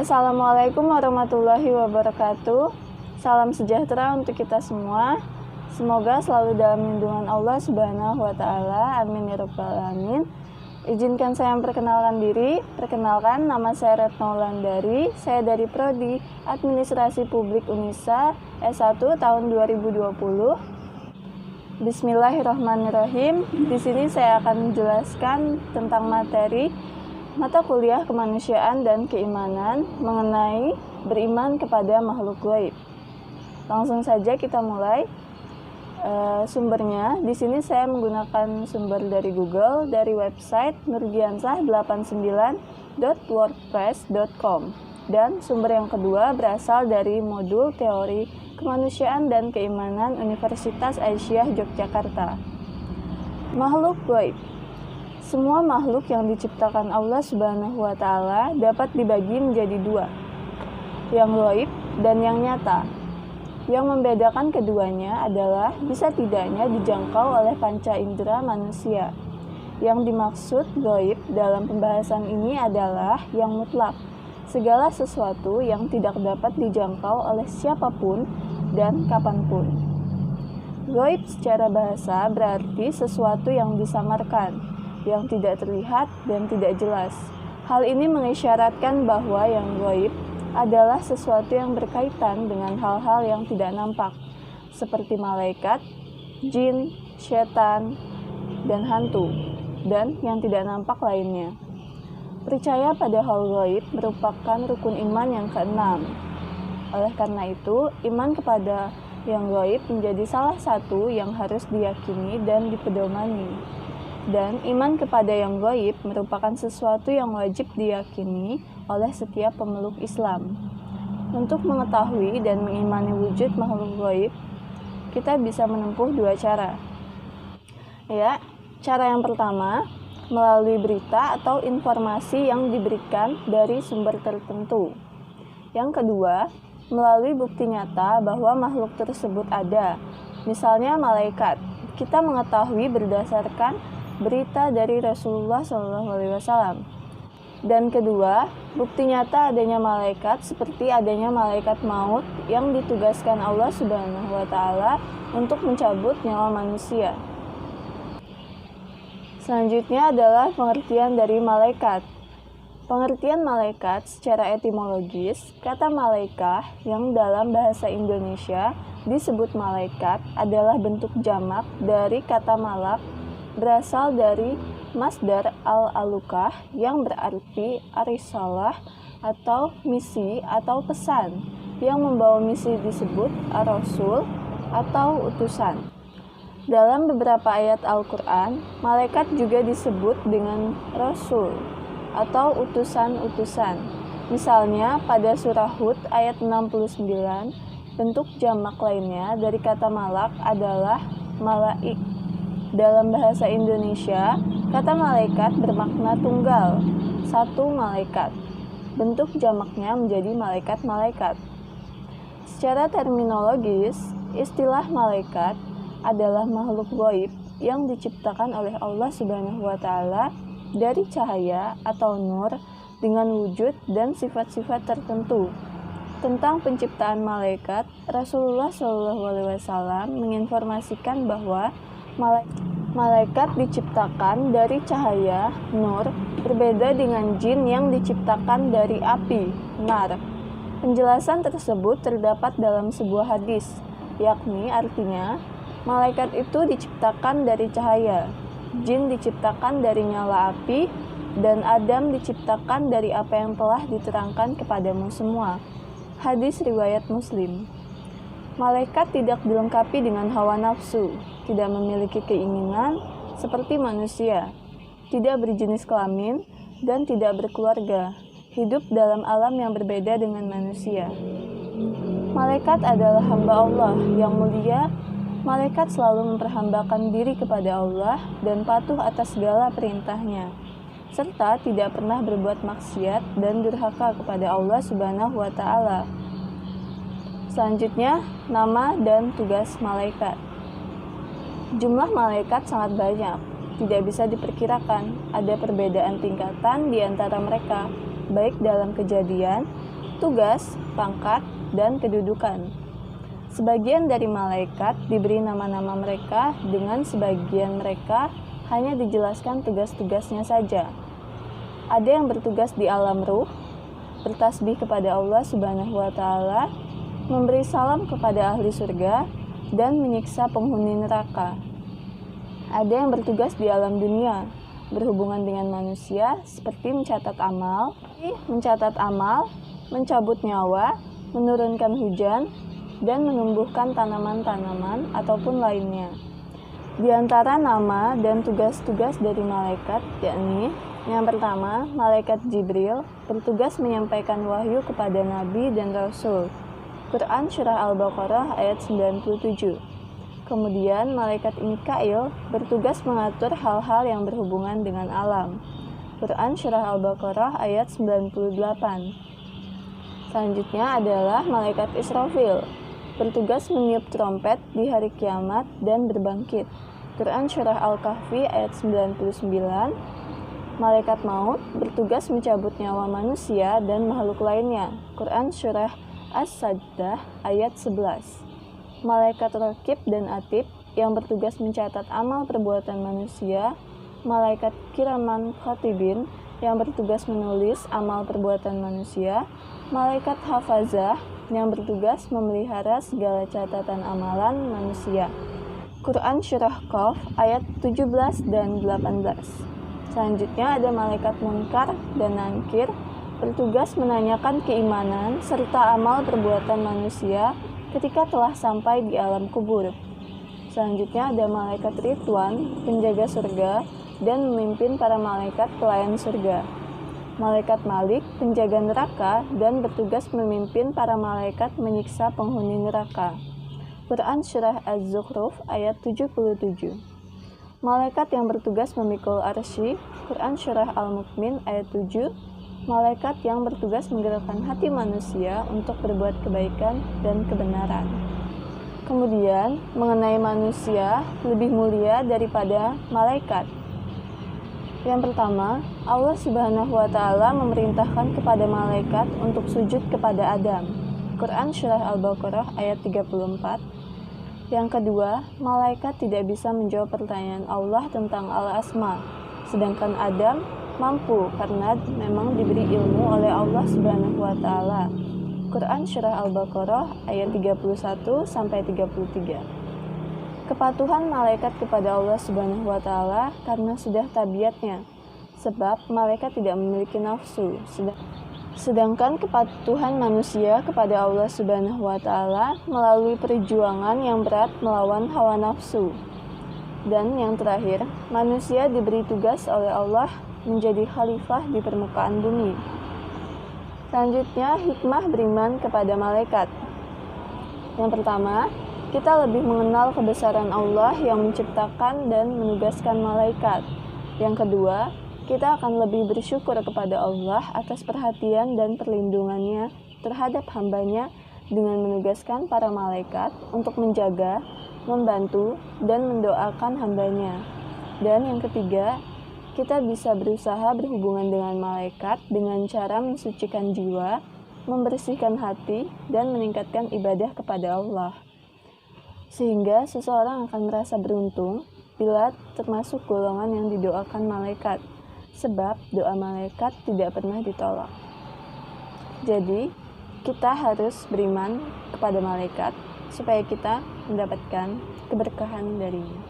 Assalamualaikum warahmatullahi wabarakatuh. Salam sejahtera untuk kita semua. Semoga selalu dalam lindungan Allah Subhanahu wa taala. Amin ya rabbal alamin. Izinkan saya memperkenalkan diri. Perkenalkan, nama saya Retno Wulandari. Saya dari Prodi Administrasi Publik Unisa S1 tahun 2020. Bismillahirrahmanirrahim. Di sini saya akan menjelaskan tentang materi mata kuliah kemanusiaan dan keimanan mengenai beriman kepada makhluk gaib. Langsung saja kita mulai. Sumbernya di sini saya menggunakan sumber dari Google, dari website nurdiansah89.wordpress.com, dan sumber yang kedua berasal dari modul teori kemanusiaan dan keimanan Universitas Aisyah Yogyakarta. Makhluk gaib. Semua makhluk yang diciptakan Allah Subhanahu wa taala dapat dibagi menjadi dua, yang gaib dan yang nyata. Yang membedakan keduanya adalah bisa tidaknya dijangkau oleh panca indera manusia. Yang dimaksud gaib dalam pembahasan ini adalah yang mutlak, segala sesuatu yang tidak dapat dijangkau oleh siapapun dan kapanpun. Gaib secara bahasa berarti sesuatu yang disamarkan, yang tidak terlihat dan tidak jelas. Hal ini mengisyaratkan bahwa yang gaib adalah sesuatu yang berkaitan dengan hal-hal yang tidak nampak, seperti malaikat, jin, setan, dan hantu, dan yang tidak nampak lainnya. Percaya pada hal gaib merupakan rukun iman yang keenam. Oleh karena itu, iman kepada yang gaib menjadi salah satu yang harus diyakini dan dipedomani. Dan iman kepada yang gaib merupakan sesuatu yang wajib diyakini oleh setiap pemeluk Islam. Untuk mengetahui dan mengimani wujud makhluk gaib, kita bisa menempuh dua cara. Cara yang pertama, melalui berita atau informasi yang diberikan dari sumber tertentu. Yang kedua, melalui bukti nyata bahwa makhluk tersebut ada. Misalnya malaikat. Kita mengetahui berdasarkan berita dari Rasulullah SAW. Dan kedua, bukti nyata adanya malaikat seperti adanya malaikat maut yang ditugaskan Allah Subhanahu wa taala untuk mencabut nyawa manusia. Selanjutnya adalah pengertian dari malaikat. Pengertian malaikat secara etimologis, kata malaikah yang dalam bahasa Indonesia disebut malaikat adalah bentuk jamak dari kata malak, berasal dari masdar al-alukah yang berarti arisalah atau misi atau pesan. Yang membawa misi disebut ar-rasul atau utusan. Dalam beberapa ayat Al-Quran, malaikat juga disebut dengan rasul atau utusan-utusan. Misalnya pada surah Hud ayat 69, bentuk jamak lainnya dari kata malak adalah malaik. Dalam bahasa Indonesia, kata malaikat bermakna tunggal, satu malaikat. Bentuk jamaknya menjadi malaikat-malaikat. Secara terminologis, istilah malaikat adalah makhluk gaib yang diciptakan oleh Allah Subhanahu wa taala dari cahaya atau nur dengan wujud dan sifat-sifat tertentu. Tentang penciptaan malaikat, Rasulullah SAW menginformasikan bahwa malaikat diciptakan dari cahaya, nur, berbeda dengan jin yang diciptakan dari api, nar. Penjelasan tersebut terdapat dalam sebuah hadis, yakni artinya, malaikat itu diciptakan dari cahaya, jin diciptakan dari nyala api, dan Adam diciptakan dari apa yang telah diterangkan kepadamu semua. Hadis riwayat Muslim. Malaikat tidak dilengkapi dengan hawa nafsu, tidak memiliki keinginan seperti manusia, tidak berjenis kelamin, dan tidak berkeluarga, hidup dalam alam yang berbeda dengan manusia. Malaikat adalah hamba Allah yang mulia. Malaikat selalu memperhambakan diri kepada Allah dan patuh atas segala perintahnya, serta tidak pernah berbuat maksiat dan durhaka kepada Allah Subhanahu wa taala. Selanjutnya, nama dan tugas malaikat. Jumlah malaikat sangat banyak, tidak bisa diperkirakan. Ada perbedaan tingkatan di antara mereka, baik dalam kejadian tugas, pangkat, dan kedudukan. Sebagian dari malaikat diberi nama-nama mereka, dengan sebagian mereka hanya dijelaskan tugas-tugasnya saja. Ada yang bertugas di alam ruh, bertasbih kepada Allah Subhanahu wa Ta'ala, memberi salam kepada ahli surga, dan menyiksa penghuni neraka. Ada yang bertugas di alam dunia, berhubungan dengan manusia, seperti mencatat amal, mencabut nyawa, menurunkan hujan, dan menumbuhkan tanaman-tanaman ataupun lainnya. Di antara nama dan tugas-tugas dari malaikat, yakni yang pertama, malaikat Jibril bertugas menyampaikan wahyu kepada Nabi dan Rasul. Quran Surah Al-Baqarah ayat 97. Kemudian, malaikat Mikail bertugas mengatur hal-hal yang berhubungan dengan alam. Quran Surah Al-Baqarah ayat 98. Selanjutnya adalah malaikat Israfil, bertugas meniup trompet di hari kiamat dan berbangkit. Quran Surah Al-Kahfi ayat 99. Malaikat maut bertugas mencabut nyawa manusia dan makhluk lainnya. Quran Surah As-Sajdah ayat 11. Malaikat Raqib dan Atid yang bertugas mencatat amal perbuatan manusia. Malaikat Kiraman Khatibin yang bertugas menulis amal perbuatan manusia. Malaikat Hafazah yang bertugas memelihara segala catatan amalan manusia. Quran Surah Qaf ayat 17 dan 18. Selanjutnya ada malaikat Munkar dan Nakir, bertugas menanyakan keimanan serta amal perbuatan manusia ketika telah sampai di alam kubur. Selanjutnya ada malaikat Ridwan, penjaga surga, dan memimpin para malaikat pelayan surga. Malaikat Malik, penjaga neraka, dan bertugas memimpin para malaikat menyiksa penghuni neraka. Quran Surah Az-Zukhruf ayat 77. Malaikat yang bertugas memikul arsy. Quran Surah Al-Mu'min ayat 7. Malaikat yang bertugas menggerakkan hati manusia untuk berbuat kebaikan dan kebenaran. Kemudian, mengenai manusia lebih mulia daripada malaikat. Yang pertama, Allah Subhanahu wa Ta'ala memerintahkan kepada malaikat untuk sujud kepada Adam. Quran Surah Al-Baqarah ayat 34. Yang kedua, malaikat tidak bisa menjawab pertanyaan Allah tentang Al-Asma, sedangkan Adam mampu karena memang diberi ilmu oleh Allah Subhanahu wa Ta'ala. Quran Surah Al-Baqarah ayat 31 sampai 33. Kepatuhan malaikat kepada Allah Subhanahu wa Ta'ala karena sudah tabiatnya, sebab malaikat tidak memiliki nafsu. Sedangkan kepatuhan manusia kepada Allah Subhanahu wa Ta'ala melalui perjuangan yang berat melawan hawa nafsu. Dan yang terakhir, manusia diberi tugas oleh Allah menjadi khalifah di permukaan bumi. Selanjutnya, hikmah beriman kepada malaikat. Yang pertama, kita lebih mengenal kebesaran Allah yang menciptakan dan menugaskan malaikat. Yang kedua, kita akan lebih bersyukur kepada Allah atas perhatian dan perlindungannya terhadap hambanya dengan menugaskan para malaikat untuk menjaga, membantu, dan mendoakan hambanya. Dan yang ketiga, kita bisa berusaha berhubungan dengan malaikat dengan cara mensucikan jiwa, membersihkan hati, dan meningkatkan ibadah kepada Allah. Sehingga seseorang akan merasa beruntung bila termasuk golongan yang didoakan malaikat, sebab doa malaikat tidak pernah ditolak. Jadi, kita harus beriman kepada malaikat supaya kita mendapatkan keberkahan darinya.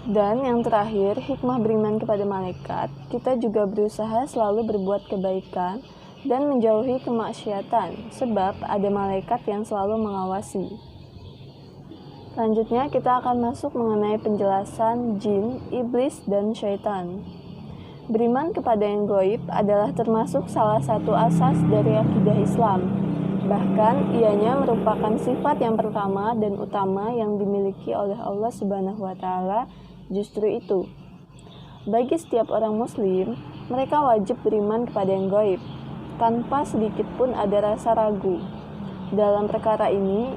Dan yang terakhir, hikmah beriman kepada malaikat, kita juga berusaha selalu berbuat kebaikan dan menjauhi kemaksiatan, sebab ada malaikat yang selalu mengawasi. Selanjutnya kita akan masuk mengenai penjelasan jin, iblis, dan syaitan. Beriman kepada yang gaib adalah termasuk salah satu asas dari akidah Islam. Bahkan ianya merupakan sifat yang pertama dan utama yang dimiliki oleh Allah Subhanahu wa Ta'ala. Justru itu, bagi setiap orang muslim, mereka wajib beriman kepada yang gaib, tanpa sedikit pun ada rasa ragu. Dalam perkara ini,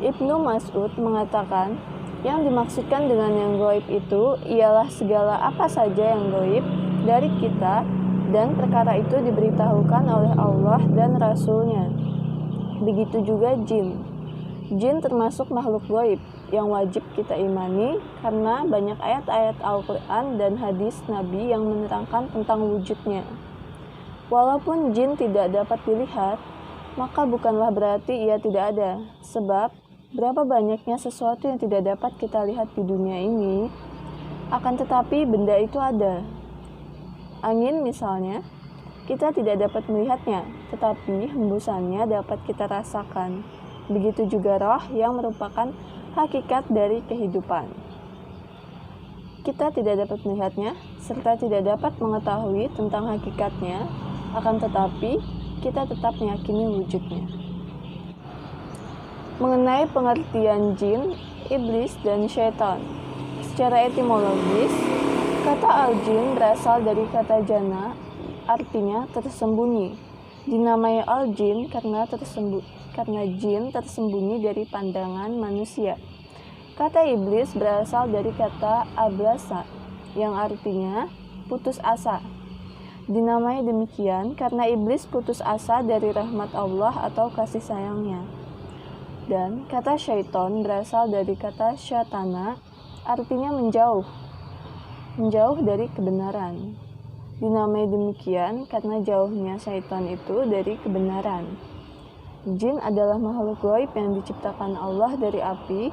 Ibnu Mas'ud mengatakan, yang dimaksudkan dengan yang gaib itu ialah segala apa saja yang gaib dari kita, dan perkara itu diberitahukan oleh Allah dan Rasul-Nya. Begitu juga jin. Jin termasuk makhluk gaib yang wajib kita imani karena banyak ayat-ayat Al-Quran dan hadis Nabi yang menerangkan tentang wujudnya. Walaupun jin tidak dapat dilihat, maka bukanlah berarti ia tidak ada, sebab berapa banyaknya sesuatu yang tidak dapat kita lihat di dunia ini, akan tetapi benda itu ada. Angin misalnya, kita tidak dapat melihatnya, tetapi hembusannya dapat kita rasakan. Begitu juga roh yang merupakan hakikat dari kehidupan. Kita tidak dapat melihatnya, serta tidak dapat mengetahui tentang hakikatnya, akan tetapi kita tetap meyakini wujudnya. Mengenai pengertian jin, iblis, dan syaitan, secara etimologis, kata al-jin berasal dari kata jana, artinya tersembunyi. Dinamai al-jin karena jin tersembunyi dari pandangan manusia. Kata iblis berasal dari kata ablasa, yang artinya putus asa. Dinamai demikian karena iblis putus asa dari rahmat Allah atau kasih sayangnya. Dan kata syaiton berasal dari kata syatana, artinya menjauh dari kebenaran. Dinamai demikian karena jauhnya syaitan itu dari kebenaran. Jin adalah makhluk gaib yang diciptakan Allah dari api,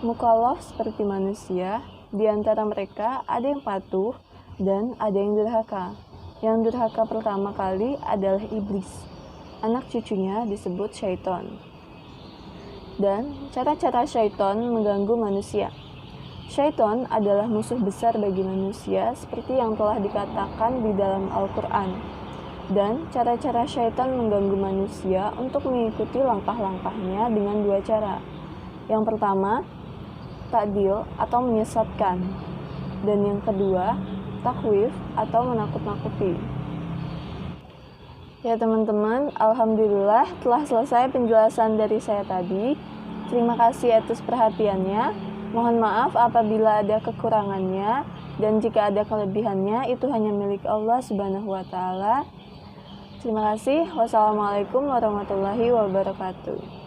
mukallaf seperti manusia. Di antara mereka ada yang patuh dan ada yang durhaka. Yang durhaka pertama kali adalah iblis. Anak cucunya disebut syaitan. Dan cara-cara syaitan mengganggu manusia. Syaitan adalah musuh besar bagi manusia seperti yang telah dikatakan di dalam Al-Quran. Dan cara-cara syaitan mengganggu manusia untuk mengikuti langkah-langkahnya dengan dua cara. Yang pertama, ta'dil atau menyesatkan. Dan yang kedua, takhwif atau menakut-nakuti. Ya teman-teman, alhamdulillah telah selesai penjelasan dari saya tadi. Terima kasih atas perhatiannya. Mohon maaf apabila ada kekurangannya, dan jika ada kelebihannya itu hanya milik Allah Subhanahu wa Ta'ala. Terima kasih. Wassalamualaikum warahmatullahi wabarakatuh.